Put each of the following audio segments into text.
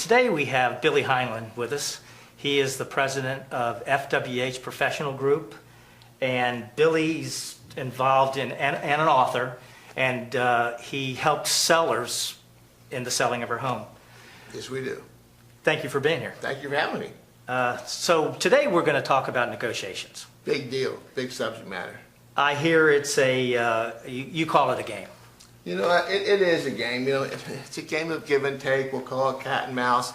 Today we have Billy Hineline with us. He is the president of FWH Professional Group, and Billy's involved in and an author, and he helps sellers in the selling of her home. Yes, we do. Thank you for being here. Thank you for having me. So today we're going to talk about negotiations. Big deal, big subject matter. I hear it's you call it a game. You know, it is a game. You know, it's a game of give and take. We'll call it cat and mouse.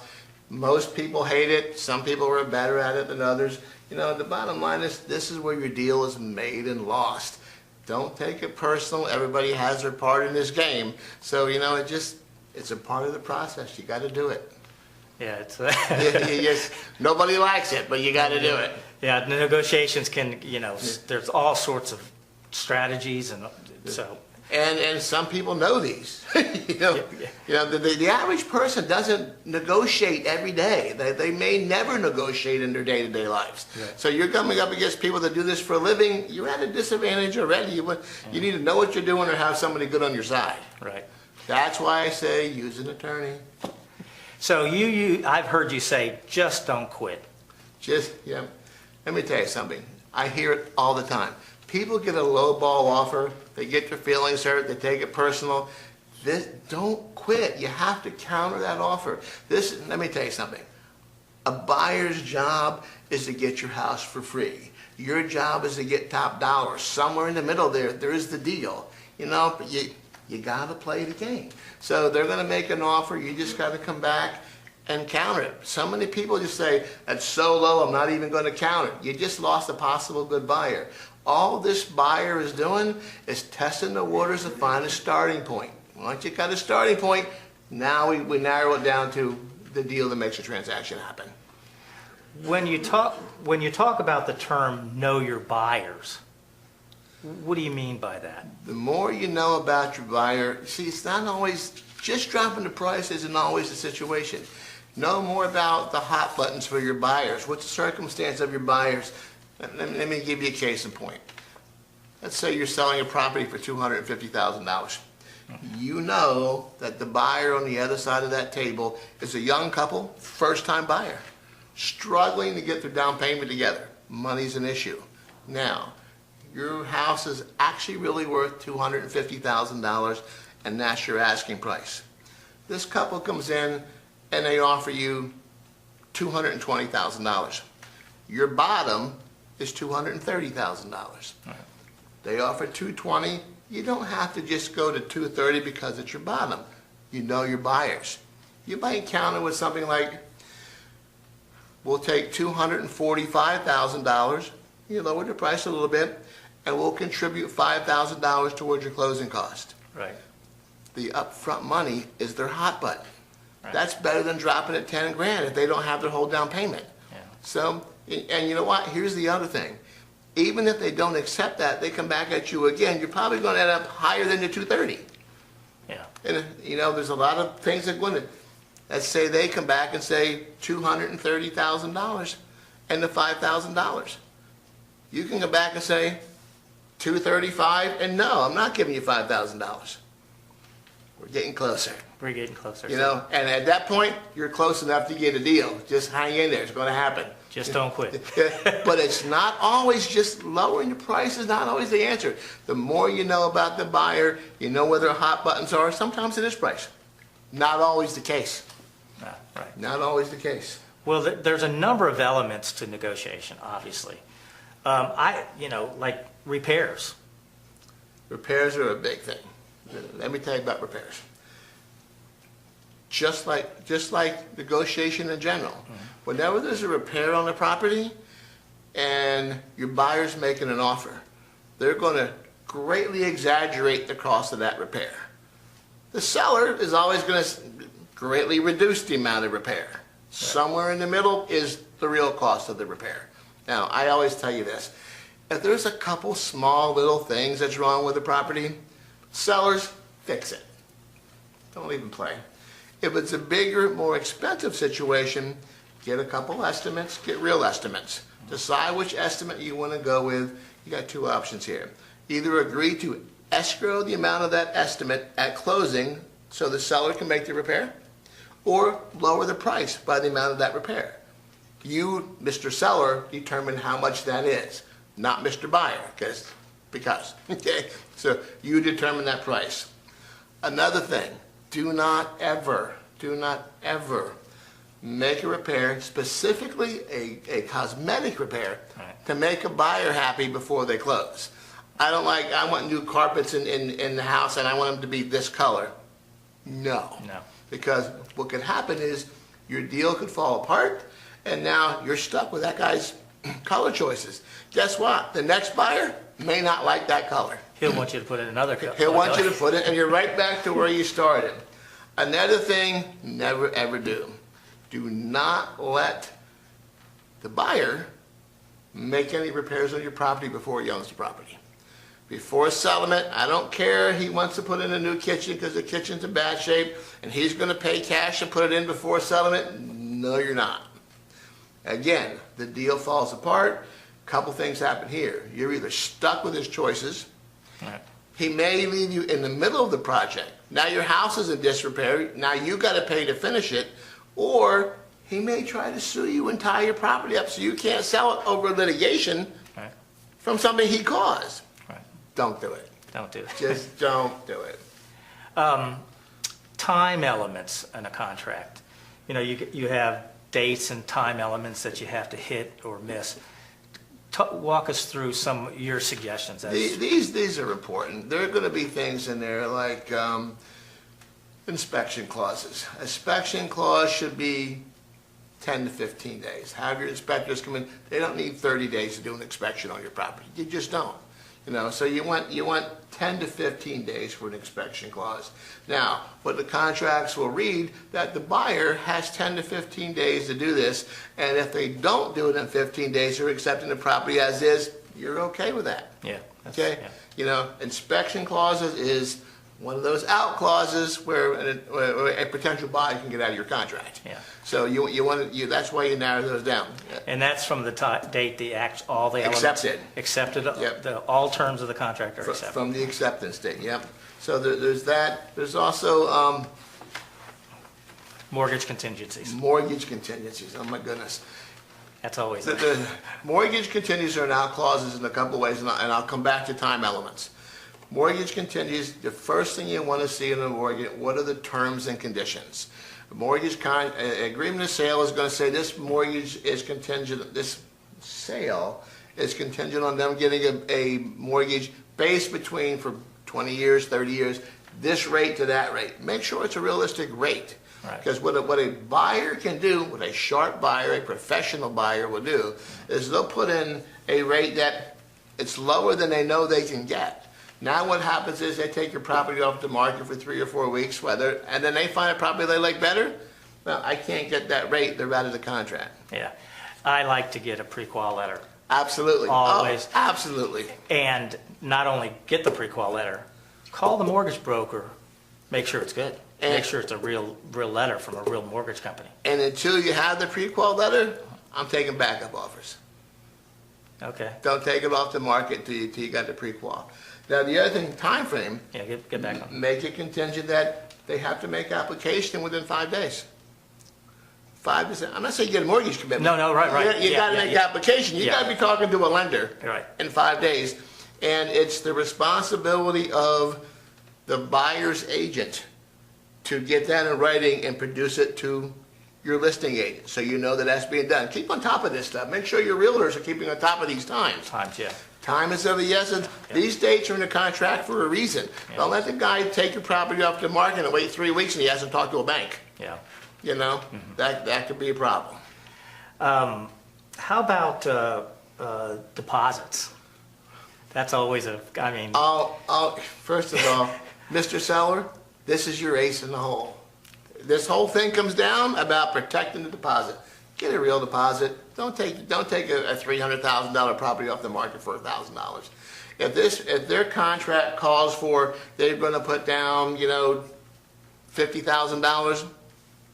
Most people hate it. Some people are better at it than others. You know, the bottom line is this is where your deal is made and lost. Don't take it personal. Everybody has their part in this game. So, you know, it's a part of the process. You got to do it. Yeah, it's yes, nobody likes it, but you got to do it. Yeah, the negotiations can, you know, there's all sorts of strategies, and so. And some people know these. You know, the average person doesn't negotiate every day. They may never negotiate in their day-to-day lives. Right. So you're coming up against people that do this for a living. You're at a disadvantage already. You need to know what you're doing or have somebody good on your side. Right. That's why I say use an attorney. So I've heard you say, just don't quit. Let me tell you something. I hear it all the time. People get a low-ball offer. They get their feelings hurt. They take it personal. Don't quit. You have to counter that offer. Let me tell you something. A buyer's job is to get your house for free. Your job is to get top dollar. Somewhere in the middle there is the deal. You know, but you got to play the game. So they're going to make an offer. You just got to come back and counter it. So many people just say, that's so low, I'm not even going to counter it. You just lost a possible good buyer. All this buyer is doing is testing the waters to find a starting point. Once you got a starting point, now we narrow it down to the deal that makes a transaction happen. When you talk about the term know your buyers, what do you mean by that? The more you know about your buyer, see, it's not always, just dropping the price isn't always the situation. Know more about the hot buttons for your buyers. What's the circumstance of your buyers? Let me give you a case in point. Let's say you're selling a property for $250,000. You know that the buyer on the other side of that table is a young couple, first-time buyer, struggling to get their down payment together. Money's an issue. Now, your house is actually really worth $250,000, and that's your asking price. This couple comes in and they offer you $220,000. Your bottom is $230,000. Right. They offer $220,000. You don't have to just go to $230,000 because it's your bottom. You know your buyers. You might counter with something like, we'll take $245,000. You lower the price a little bit, and we'll contribute $5,000 towards your closing cost. Right. The upfront money is their hot button. Right. That's better than dropping it 10 grand if they don't have their whole down payment. Yeah. So, and you know what? Here's the other thing. Even if they don't accept that, they come back at you again, you're probably going to end up higher than your $230,000. Yeah. And you know, there's a lot of things that go into it. Let's say they come back and say $230,000 and the $5,000. You can come back and say $235,000 and no, I'm not giving you $5,000. We're getting closer. We're getting closer. You know, and at that point, you're close enough to get a deal. Just hang in there. It's going to happen. Just don't quit. But it's not always just lowering the price is not always the answer. The more you know about the buyer, you know where their hot buttons are. Sometimes it is price. Not always the case. Right. Not always the case. Well, there's a number of elements to negotiation, obviously. Like repairs. Repairs are a big thing. Let me tell you about repairs. Just like negotiation in general. Whenever there's a repair on the property and your buyer's making an offer, they're going to greatly exaggerate the cost of that repair. The seller is always going to greatly reduce the amount of repair. Right. Somewhere in the middle is the real cost of the repair. Now, I always tell you this. If there's a couple small little things that's wrong with the property, sellers, fix it. Don't even play. If it's a bigger, more expensive situation, get a couple estimates, get real estimates. Decide which estimate you want to go with. You got two options here. Either agree to escrow the amount of that estimate at closing so the seller can make the repair, or lower the price by the amount of that repair. You, Mr. Seller, determine how much that is, not Mr. Buyer, because, okay? So you determine that price. Another thing, do not ever make a repair, specifically a cosmetic repair, to make a buyer happy before they close. I want new carpets in the house and I want them to be this color. No. Because what could happen is your deal could fall apart and now you're stuck with that guy's color choices. Guess what? The next buyer may not like that color. He'll want you to put in another color. He'll want you to put it, and you're right back to where you started. Another thing, never ever do. Do not let the buyer make any repairs on your property before he owns the property. Before settlement, I don't care, he wants to put in a new kitchen because the kitchen's in bad shape and he's going to pay cash and put it in before settlement. No, you're not. Again, the deal falls apart. Couple things happen here. You're either stuck with his choices. Right. He may leave you in the middle of the project. Now your house is in disrepair. Now you got to pay to finish it. Or he may try to sue you and tie your property up so you can't sell it over litigation from something he caused. Don't do it. Don't do it. Just don't do it. Time elements in a contract. You know, you have dates and time elements that you have to hit or miss. Walk us through some of your suggestions. These are important. There are going to be things in there like inspection clauses. A inspection clause should be 10 to 15 days. Have your inspectors come in. They don't need 30 days to do an inspection on your property. You just don't. You know, so you want 10 to 15 days for an inspection clause. Now, what the contracts will read, that the buyer has 10 to 15 days to do this, and if they don't do it in 15 days, you're accepting the property as is, you're okay with that. Yeah. Okay? Yeah. You know, inspection clauses is one of those out clauses where a potential buyer can get out of your contract. Yeah. So that's why you narrow those down. And that's from the date all the elements accepted. Yep. All terms of the contract are accepted. From the acceptance date, yep. So there's that. There's also mortgage contingencies. Mortgage contingencies. Oh my goodness. That's always The mortgage contingencies are now clauses in a couple of ways, and I'll come back to time elements. Mortgage contingencies, the first thing you want to see in a mortgage, what are the terms and conditions? A mortgage agreement of sale is going to say this mortgage is contingent, this sale is contingent on them getting a mortgage based between for 20 years, 30 years, this rate to that rate. Make sure it's a realistic rate. Right. Because what a buyer can do, what a sharp buyer, a professional buyer will do, is they'll put in a rate that it's lower than they know they can get. Now what happens is they take your property off the market for 3 or 4 weeks, and then they find a property they like better. Well, I can't get that rate. They're out of the contract. Yeah. I like to get a pre-qual letter. Absolutely. Always. Oh, absolutely. And not only get the pre-qual letter, call the mortgage broker, make sure it's good. Make sure it's a real letter from a real mortgage company. And until you have the pre-qual letter, I'm taking backup offers. Okay. Don't take it off the market till you got the pre-qual. Now, the other thing, time frame, Yeah, get back on. make it contingent that they have to make application within 5 days. 5 to 7. I'm not saying you get a mortgage commitment. No, right. You got to make application. You got to be talking to a lender Right. in 5 days. And it's the responsibility of the buyer's agent to get that in writing and produce it to your listing agent, so you know that that's being done. Keep on top of this stuff. Make sure your realtors are keeping on top of these times. Yeah. Time is of the essence. These dates are in the contract for a reason. Yeah. Don't let the guy take your property off the market and wait 3 weeks and he hasn't talked to a bank. Yeah. You know, that could be a problem. How about deposits? That's always First of all, Mr. Seller, this is your ace in the hole. This whole thing comes down about protecting the deposit. Get a real deposit. Don't take a $300,000 property off the market for $1,000. If their contract calls for they're going to put down, $50,000,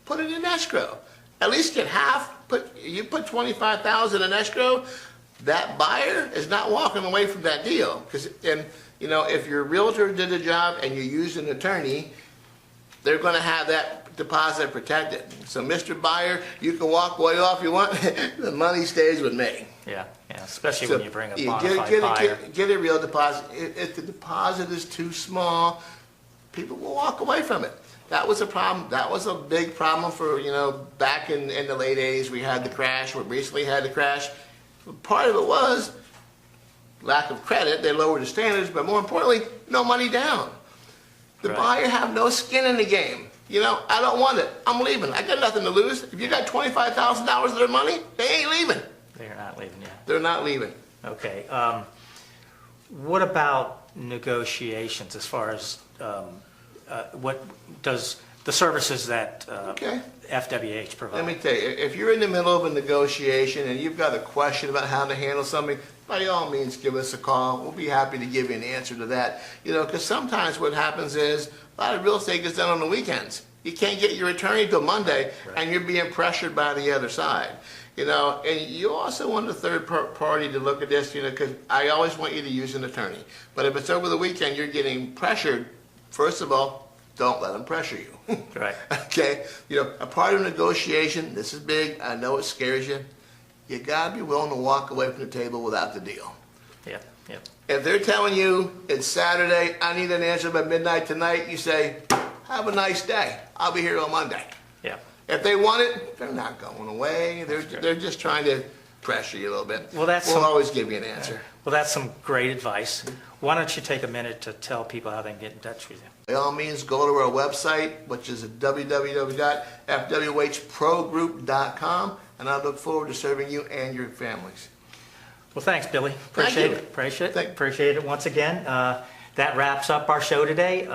put it in escrow. At least get half. You put $25,000 in escrow. That buyer is not walking away from that deal. If your realtor did a job and you used an attorney, they're going to have that deposit protected. So, Mr. Buyer, you can walk away off you want. The money stays with me. Yeah, especially So when you bring a you bona fide buyer. get a real deposit. If the deposit is too small, people will walk away from it. That was a problem. That was a big problem for, back in the late 80s. We had the crash. We recently had the crash. Part of it was lack of credit. They lowered the standards, but more importantly, no money down. The Right. buyer have no skin in the game. I don't want it. I'm leaving. I got nothing to lose. If you got $25,000 of their money, they ain't leaving. They're not leaving yet. They're not leaving. Okay. What about negotiations as far as what does the services that Okay. FWH provide? Let me tell you, if you're in the middle of a negotiation and you've got a question about how to handle something, by all means, give us a call. We'll be happy to give you an answer to that. Because sometimes what happens is a lot of real estate gets done on the weekends. You can't get your attorney till Monday, Right. and you're being pressured by the other side. And you also want a third party to look at this, because I always want you to use an attorney. But if it's over the weekend, you're getting pressured, first of all, don't let them pressure you. Right. Okay? A part of negotiation, this is big, I know it scares you. You gotta be willing to walk away from the table without the deal. Yeah. Yeah. If they're telling you it's Saturday, I need an answer by midnight tonight, you say, have a nice day. I'll be here on Monday. Yeah. If they want it, they're not going away. They're just trying to pressure you a little bit. Well, that's we'll some- always give you an answer. Well, that's some great advice. Why don't you take a minute to tell people how they can get in touch with you? By all means, go to our website, which is www.fwhprogroup.com, and I look forward to serving you and your families. Well, thanks, Billy. Thank you. Appreciate it once again. That wraps up our show today.